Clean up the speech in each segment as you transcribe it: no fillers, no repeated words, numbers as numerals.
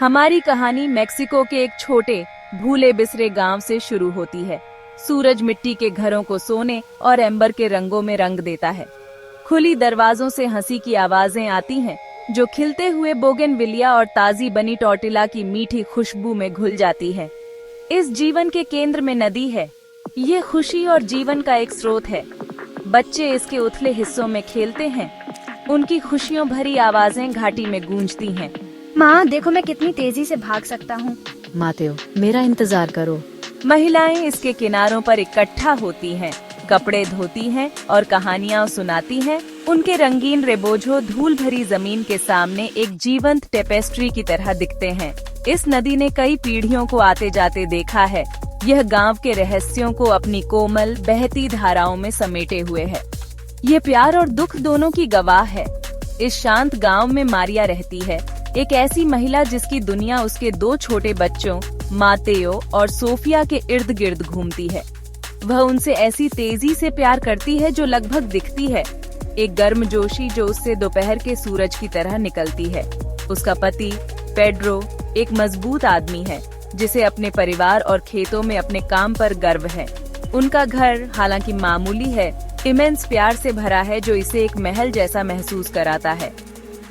हमारी कहानी मेक्सिको के एक छोटे भूले बिसरे गांव से शुरू होती है। सूरज मिट्टी के घरों को सोने और एम्बर के रंगों में रंग देता है। खुली दरवाजों से हंसी की आवाजें आती हैं, जो खिलते हुए बोगनविलिया और ताजी बनी टॉर्टिला की मीठी खुशबू में घुल जाती है। इस जीवन के केंद्र में नदी है। ये खुशी और जीवन का एक स्रोत है। बच्चे इसके उथले हिस्सों में खेलते हैं। उनकी खुशियों भरी आवाजें घाटी में गूंजती हैं। माँ देखो मैं कितनी तेजी से भाग सकता हूँ। मातेओ, मेरा इंतजार करो। महिलाएं इसके किनारों पर इकट्ठा होती हैं, कपड़े धोती हैं और कहानियां सुनाती हैं। उनके रंगीन रेबोजो धूल भरी जमीन के सामने एक जीवंत टेपेस्ट्री की तरह दिखते हैं। इस नदी ने कई पीढ़ियों को आते जाते देखा है। यह गांव के रहस्यों को अपनी कोमल बहती धाराओं में समेटे हुए है। ये प्यार और दुख दोनों की गवाह है। इस शांत गांव में मारिया रहती है, एक ऐसी महिला जिसकी दुनिया उसके दो छोटे बच्चों मातेओ और सोफिया के इर्द गिर्द घूमती है। वह उनसे ऐसी तेजी से प्यार करती है जो लगभग दिखती है, एक गर्मजोशी जो उससे दोपहर के सूरज की तरह निकलती है। उसका पति पेड्रो एक मजबूत आदमी है, जिसे अपने परिवार और खेतों में अपने काम पर गर्व है। उनका घर हालांकि मामूली है, इमेंस प्यार से भरा है, जो इसे एक महल जैसा महसूस कराता है।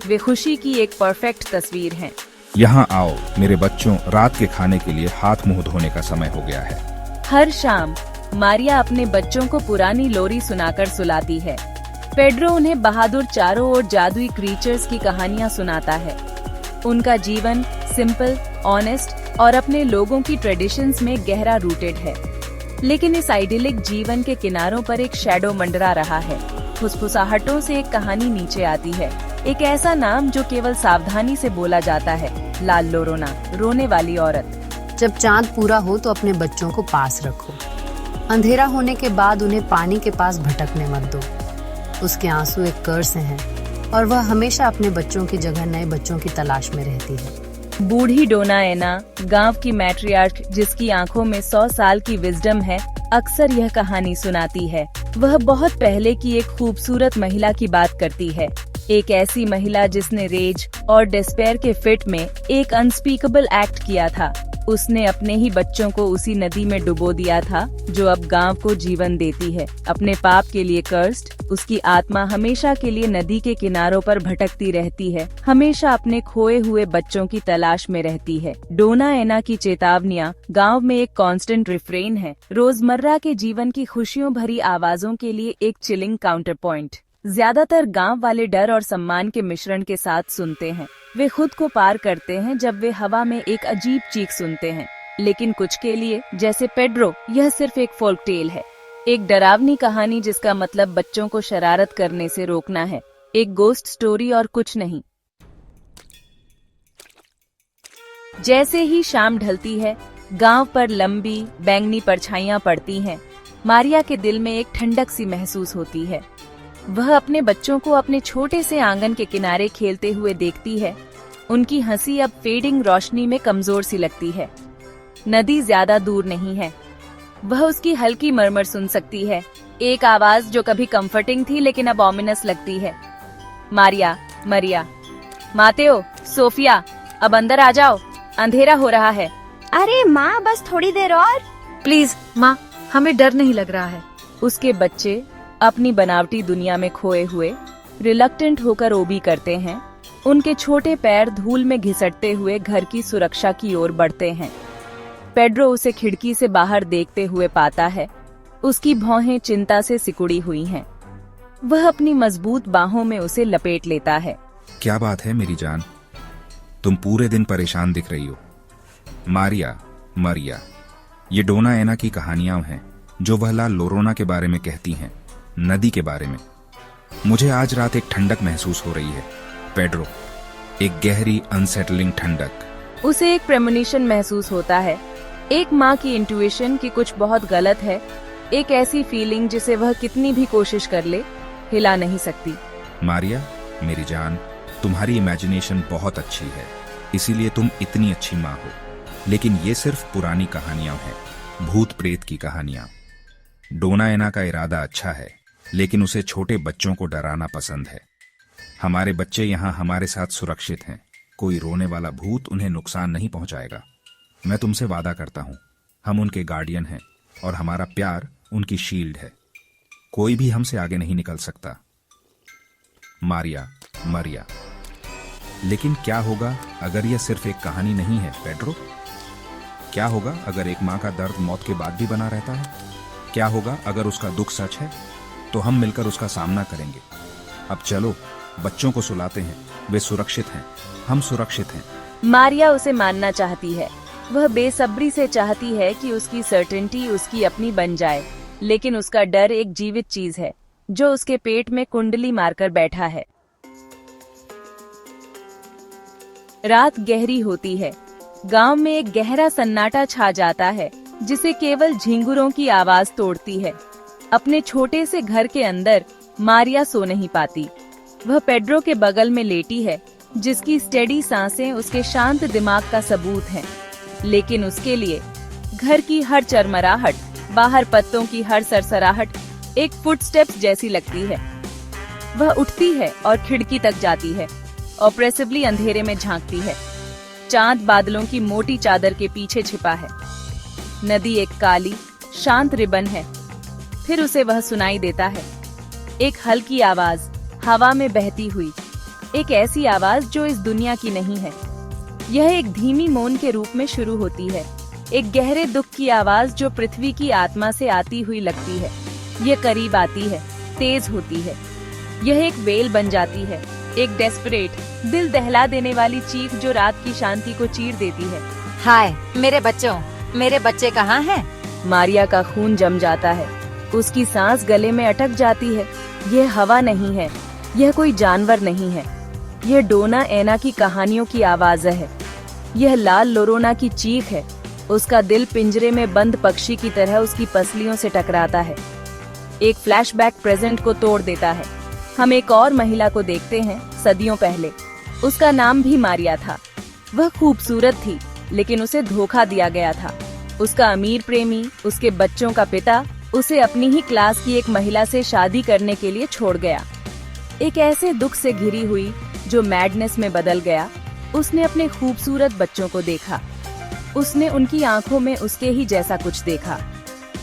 वे खुशी की एक परफेक्ट तस्वीर हैं। यहाँ आओ मेरे बच्चों, रात के खाने के लिए हाथ मुंह धोने का समय हो गया है। हर शाम मारिया अपने बच्चों को पुरानी लोरी सुनाकर सुलाती है। पेड्रो उन्हें बहादुर चारों और जादुई क्रीचर्स की कहानियाँ सुनाता है। उनका जीवन सिंपल, ऑनेस्ट और अपने लोगों की ट्रेडिशंस में गहरा रूटेड है। लेकिन इस आइडिलिक जीवन के किनारों पर एक शैडो मंडरा रहा है। फुसफुसाहटों से एक कहानी नीचे आती है, एक ऐसा नाम जो केवल सावधानी से बोला जाता है, ला लोरोना, रोने वाली औरत। जब चांद पूरा हो तो अपने बच्चों को पास रखो। अंधेरा होने के बाद उन्हें पानी के पास भटकने मत दो। उसके आंसू एक कर्स हैं और वह हमेशा अपने बच्चों की जगह नए बच्चों की तलाश में रहती है। बूढ़ी डोना एना, गांव की मैट्रियार्क जिसकी आंखों में 100 साल की विजडम है, अक्सर यह कहानी सुनाती है। वह बहुत पहले की एक खूबसूरत महिला की बात करती है, एक ऐसी महिला जिसने रेज और डिस्पेयर के फिट में एक अनस्पीकेबल एक्ट किया था। उसने अपने ही बच्चों को उसी नदी में डुबो दिया था, जो अब गांव को जीवन देती है। अपने पाप के लिए कर्स्ड, उसकी आत्मा हमेशा के लिए नदी के किनारों पर भटकती रहती है, हमेशा अपने खोए हुए बच्चों की तलाश में रहती है। डोना एना की चेतावनियाँ गांव में एक कांस्टेंट रिफ्रेन है, रोजमर्रा के जीवन की खुशियों भरी आवाजों के लिए एक चिलिंग काउंटर पॉइंट। ज्यादातर गांव वाले डर और सम्मान के मिश्रण के साथ सुनते हैं। वे खुद को पार करते हैं जब वे हवा में एक अजीब चीख सुनते हैं। लेकिन कुछ के लिए, जैसे पेड्रो, यह सिर्फ एक फोल्क टेल है, एक डरावनी कहानी जिसका मतलब बच्चों को शरारत करने से रोकना है, एक गोस्ट स्टोरी और कुछ नहीं। जैसे ही शाम ढलती है, गांव पर लंबी बैंगनी परछाइयां पड़ती हैं। मारिया के दिल में एक ठंडक सी महसूस होती है। वह अपने बच्चों को अपने छोटे से आंगन के किनारे खेलते हुए देखती है। उनकी हंसी अब फेडिंग रोशनी में कमजोर सी लगती है। नदी ज्यादा दूर नहीं है। वह उसकी हल्की मरमर सुन सकती है, एक आवाज जो कभी कंफर्टिंग थी लेकिन अब ऑमिनस लगती है। मारिया, मरिया, मातेओ, सोफिया, अब अंदर आ जाओ, अंधेरा हो रहा है। अरे माँ बस थोड़ी देर और। प्लीज माँ, हमें डर नहीं लग रहा है। उसके बच्चे अपनी बनावटी दुनिया में खोए हुए रिलक्टेंट होकर ओबी करते हैं। उनके छोटे पैर धूल में घिसटते हुए घर की सुरक्षा की ओर बढ़ते हैं। पेड्रो उसे खिड़की से बाहर देखते हुए पाता है। उसकी भौहें चिंता से सिकुड़ी हुई हैं। वह अपनी मजबूत बाहों में उसे लपेट लेता है। क्या बात है मेरी जान, तुम पूरे दिन परेशान दिख रही हो। मारिया, मरिया, ये डोना एना की कहानियां हैं जो वह ला लोरोना के बारे में कहती हैं, नदी के बारे में। मुझे आज रात एक ठंडक महसूस हो रही है पेड्रो, एक गहरी अनसेटलिंग ठंडक। उसे एक प्रेमोनिशन महसूस होता है, एक माँ की इंट्यूशन कि कुछ बहुत गलत है, एक ऐसी फीलिंग जिसे वह कितनी भी कोशिश कर ले हिला नहीं सकती। मारिया मेरी जान, तुम्हारी इमेजिनेशन बहुत अच्छी है, इसीलिए तुम इतनी अच्छी माँ हो। लेकिन ये सिर्फ पुरानी कहानियां हैं, भूत प्रेत की कहानियां। डोना एना का इरादा अच्छा है, लेकिन उसे छोटे बच्चों को डराना पसंद है। हमारे बच्चे यहाँ हमारे साथ सुरक्षित हैं, कोई रोने वाला भूत उन्हें नुकसान नहीं पहुंचाएगा। मैं तुमसे वादा करता हूं, हम उनके गार्डियन हैं और हमारा प्यार उनकी शील्ड है। कोई भी हमसे आगे नहीं निकल सकता। मारिया, मरिया। लेकिन क्या होगा अगर यह सिर्फ एक कहानी नहीं है, पेड्रो? क्या होगा अगर एक माँ का दर्द मौत के बाद भी बना रहता है? क्या होगा अगर उसका दुख सच है? तो हम मिलकर उसका सामना करेंगे। अब चलो, बच्चों को सुलाते हैं। वे सुरक्षित हैं, हम सुरक्षित हैं। मारिया उसे मानना चाहती है। वह बेसब्री से चाहती है कि उसकी सर्टेनिटी उसकी अपनी बन जाए, लेकिन उसका डर एक जीवित चीज है जो उसके पेट में कुंडली मारकर बैठा है। रात गहरी होती है। गांव में एक गहरा सन्नाटा छा जाता है जिसे केवल झिंगुरों की आवाज तोड़ती है। अपने छोटे से घर के अंदर मारिया सो नहीं पाती। वह पेड्रो के बगल में लेटी है, जिसकी स्टेडी सांसें उसके शांत दिमाग का सबूत हैं। लेकिन उसके लिए घर की हर चरमराहट, बाहर पत्तों की हर सरसराहट एक फुटस्टेप्स जैसी लगती है। वह उठती है और खिड़की तक जाती है। ऑप्रेसिवली अंधेरे में झांकती है। चांद बादलों की मोटी चादर के पीछे छिपा है। नदी एक काली, शांत रिबन है। फिर उसे वह सुनाई देता है, एक हल्की आवाज हवा में बहती हुई, एक ऐसी आवाज जो इस दुनिया की नहीं है। यह एक धीमी मौन के रूप में शुरू होती है, एक गहरे दुख की आवाज जो पृथ्वी की आत्मा से आती हुई लगती है। यह करीब आती है, तेज होती है। यह एक वेल बन जाती है, एक डेस्परेट, दिल दहला देने वाली चीख जो रात की शांति को चीर देती है। हाय मेरे बच्चों, मेरे बच्चे कहाँ हैं? मारिया का खून जम जाता है। उसकी सांस गले में अटक जाती है। यह हवा नहीं है, यह कोई जानवर नहीं है, यह डोना एना की कहानियों की आवाज है। यह लाल लोरोना की चीख है। उसका दिल पिंजरे में बंद पक्षी की तरह उसकी पसलियों से टकराता है। एक फ्लैशबैक प्रेजेंट को तोड़ देता है। हम एक और महिला को देखते हैं, सदियों पहले। उसका नाम भी मारिया था। वह खूबसूरत थी, लेकिन उसे धोखा दिया गया था। उसका अमीर प्रेमी, उसके बच्चों का पिता, उसे अपनी ही क्लास की एक महिला से शादी करने के लिए छोड़ गया। एक ऐसे दुख से घिरी हुई जो मैडनेस में बदल गया। उसने अपने खूबसूरत बच्चों को देखा। उसने उनकी आंखों में उसके ही जैसा कुछ देखा।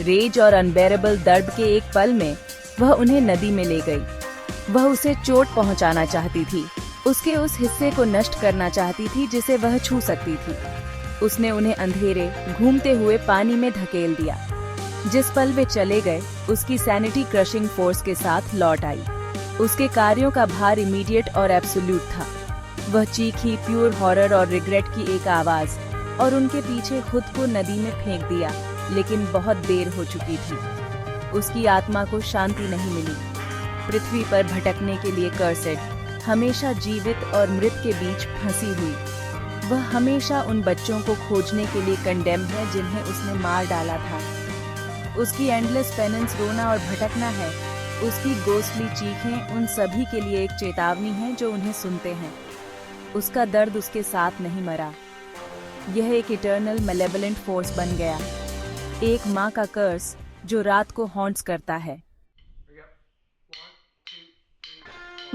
रेज और अनबेरेबल दर्द के एक पल में वह उन्हें नदी में ले गई। वह उसे चोट पहुंचाना चाहती थी, उसके उस हिस्से को नष्ट करना चाहती थी जिसे वह छू सकती थी। उसने उन्हें अंधेरे, घूमते हुए पानी में धकेल दिया। जिस पल वे चले गए, उसकी सैनिटी क्रशिंग फोर्स के साथ लौट आई। उसके कार्यों का भार इमीडिएट और एब्सोल्यूट था। वह चीखी, प्योर हॉरर और रिग्रेट की एक आवाज, और उनके पीछे खुद को नदी में फेंक दिया। लेकिन बहुत देर हो चुकी थी। उसकी आत्मा को शांति नहीं मिली। पृथ्वी पर भटकने के लिए कर्सेड, हमेशा जीवित और मृत के बीच फंसी हुई। वह हमेशा उन बच्चों को खोजने के लिए कंडेम है जिन्हें उसने मार डाला था। उसकी एंडलेस पेनेंस रोना और भटकना है। उसकी गोस्टली चीखें उन सभी के लिए एक चेतावनी है जो उन्हें सुनते हैं। उसका दर्द उसके साथ नहीं मरा। यह एक इटर्नल मेलेवलेंट फोर्स बन गया, एक माँ का कर्स जो रात को हॉन्ट्स करता है।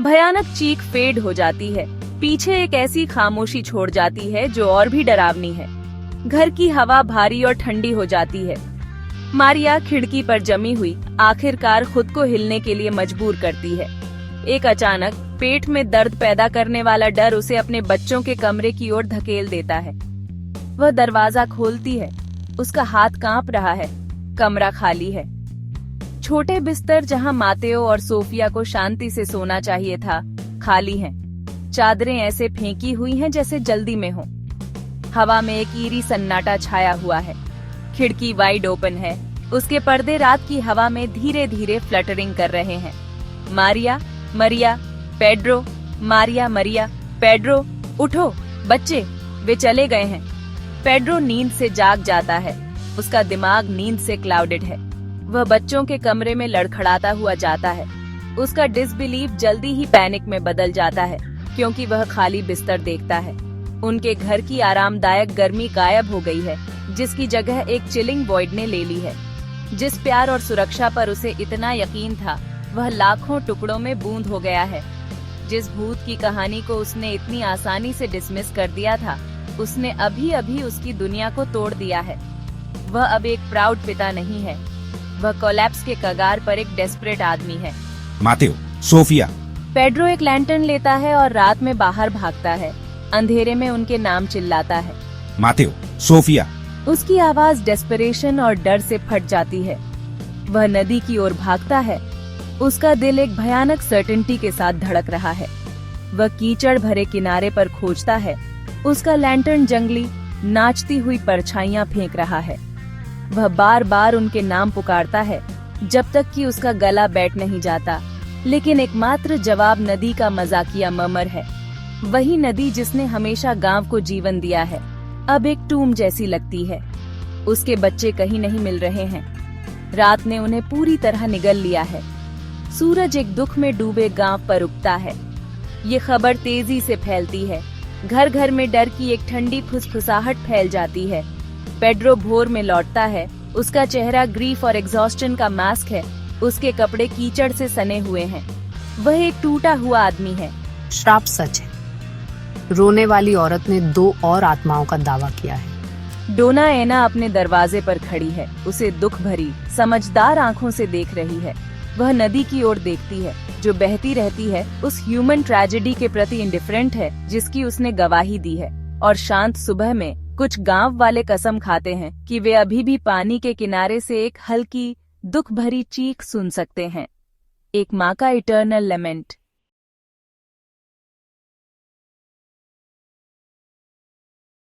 भयानक चीख फेड हो जाती है। पीछे एक ऐसी खामोशी छोड़ जाती है जो और भी डरावनी है। घर की हवा भारी और ठंडी हो जाती है। मारिया खिड़की पर जमी हुई आखिरकार खुद को हिलने के लिए मजबूर करती है। एक अचानक पेट में दर्द पैदा करने वाला डर उसे अपने बच्चों के कमरे की ओर धकेल देता है। वह दरवाजा खोलती है। उसका हाथ कांप रहा है। कमरा खाली है। छोटे बिस्तर जहां मातेओ और सोफिया को शांति से सोना चाहिए था, खाली हैं। चादरें ऐसे फेंकी हुई हैं जैसे जल्दी में हो। हवा में एक ईरी सन्नाटा छाया हुआ है। खिड़की वाइड ओपन है। उसके पर्दे रात की हवा में धीरे धीरे फ्लटरिंग कर रहे हैं। मारिया, मरिया, पेड्रो, मारिया, मरिया, पेड्रो, उठो बच्चे, वे चले गए हैं। पेड्रो नींद से जाग जाता है। उसका दिमाग नींद से क्लाउडेड है। वह बच्चों के कमरे में लड़खड़ाता हुआ जाता है। उसका डिसबिलीफ जल्दी ही पैनिक में बदल जाता है, क्योंकि वह खाली बिस्तर देखता है। उनके घर की आरामदायक गर्मी गायब हो गई है, जिसकी जगह एक चिलिंग वॉइड ने ले ली है। जिस प्यार और सुरक्षा पर उसे इतना यकीन था, वह लाखों टुकड़ों में बूंद हो गया है। जिस भूत की कहानी को उसने इतनी आसानी से डिसमिस कर दिया था, उसने अभी अभी उसकी दुनिया को तोड़ दिया है। वह अब एक प्राउड पिता नहीं है, वह कोलैप्स के कगार पर एक डेस्परेट आदमी है। मातेओ, सोफिया। पेड्रो एक लैंटर्न लेता है और रात में बाहर भागता है। अंधेरे में उनके नाम चिल्लाता है। मातेओ, सोफिया। उसकी आवाज डेस्परेशन और डर से फट जाती है। वह नदी की ओर भागता है। उसका दिल एक भयानक सर्टेनिटी के साथ धड़क रहा है। वह कीचड़ भरे किनारे पर खोजता है। उसका लैंटर्न जंगली नाचती हुई परछाइयां फेंक रहा है। वह बार बार उनके नाम पुकारता है जब तक कि उसका गला बैठ नहीं जाता, लेकिन एकमात्र जवाब नदी का मजाकिया मर्मर है। वही नदी जिसने हमेशा गांव को जीवन दिया है, अब एक टूम जैसी लगती है। उसके बच्चे कहीं नहीं मिल रहे हैं। रात ने उन्हें पूरी तरह निगल लिया है। सूरज एक दुख में डूबे गांव पर उगता है। ये खबर तेजी से फैलती है। घर घर में डर की एक ठंडी फुसफुसाहट फैल जाती है। पेड्रो भोर में लौटता है। उसका चेहरा ग्रीफ और एग्जॉस्टन का मास्क है। उसके कपड़े कीचड़ से सने हुए हैं। वह एक टूटा हुआ आदमी है। श्राप सच है। रोने वाली औरत ने 2 और आत्माओं का दावा किया है। डोना एना अपने दरवाजे पर खड़ी है। उसे दुख भरी, समझदार आंखों से देख रही है। वह नदी की ओर देखती है जो बहती रहती है, उस ह्यूमन ट्रेजेडी के प्रति इंडिफरेंट है जिसकी उसने गवाही दी है। और शांत सुबह में कुछ गांव वाले कसम खाते हैं कि वे अभी भी पानी के किनारे से एक हल्की दुख भरी चीख सुन सकते हैं। एक माँ का इटर्नल लेमेंट।